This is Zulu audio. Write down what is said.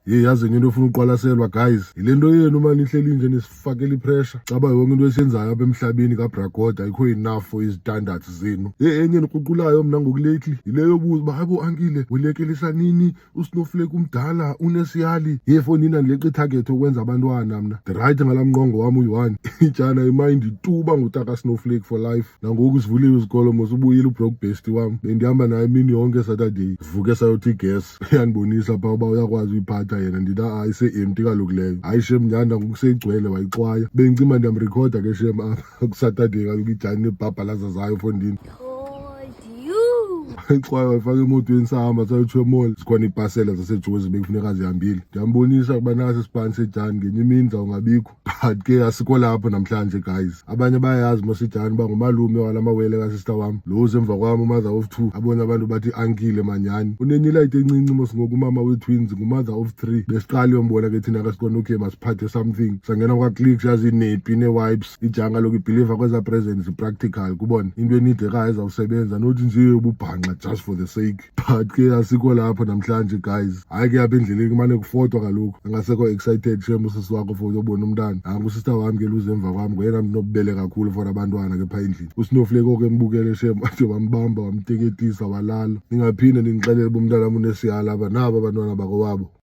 yazi into ofuna uqwalaselwa guys, ile nto yenu mani ihleli nje nisifakela ipressure. Caba yonke into esiyenzayo apha emhlabeni kaBragoda ayikho enough for izitandards zenu. Enye niququlayo mna ngokulately yile yobuza uba hayibo ankile ulekelisa nini uSnowflake umdala unesiyali yefonina ndileqa itarget okwenza abantwana mna. The right ngala mnqongo wami uyi-1 itshana imind ituba ngutaka Snowflake for life. Nangoku sivuliwe izikolo mos ubuyile ubroke bestie wami, bendihamba naye imini yonke Saturday vuke sayothi gas yanibonisa pha uba uyakwazi uyiphatha yena. Ndina ise-empty kaloku leyo. Hayi shem nyanda ngokuseyigcwele wayixwaya bengicima ndiyamrekhoda ke shem apha kuSaturday kaloku ijani nebhabhalaza zayo fondini ixwayo wayifaka emotweni sahamba sayotsho emall. Zikhona iipasela zasejozi bekufuneka zihambile, ndiyambonisa kuba nasi isipani sejani ngenye imini zawungabikho. But ke asikho lapho namhlanje guys. Abanye bayayazi mosijani uba ngumalume wala mawele kasista wam lo usemva kwami umother of 2. Abona abantu bathi ankile manyani unenyilayite encinci mos ngoku umama we-twins ngumother of 3. Besiqala uyombona ke thina kasikona okay masiphathe something sangena kwa-click sazi inepi ne-wipes ijanga lokhu ibhiliva kweza presents practical kubona into enidekayo ezawusebenza nothi nje ububhanqa just for the sake. But ke asikho lapho namhlanje guys. Hayi ke apha endleleni kumane kufotwa kaloku angasekho excited shem usisi wakho for uyobona umntana. Usista wami ke luze emva kwami ngoyena mntu nobubele kakhulu for abantwana ke pha endlini. uSnowflake oke mbukele shem athi wambamba wamteketisa walala. Ningaphinde ningixelele uba umntana wami unesiyala apha nabo abantwana bakowabo.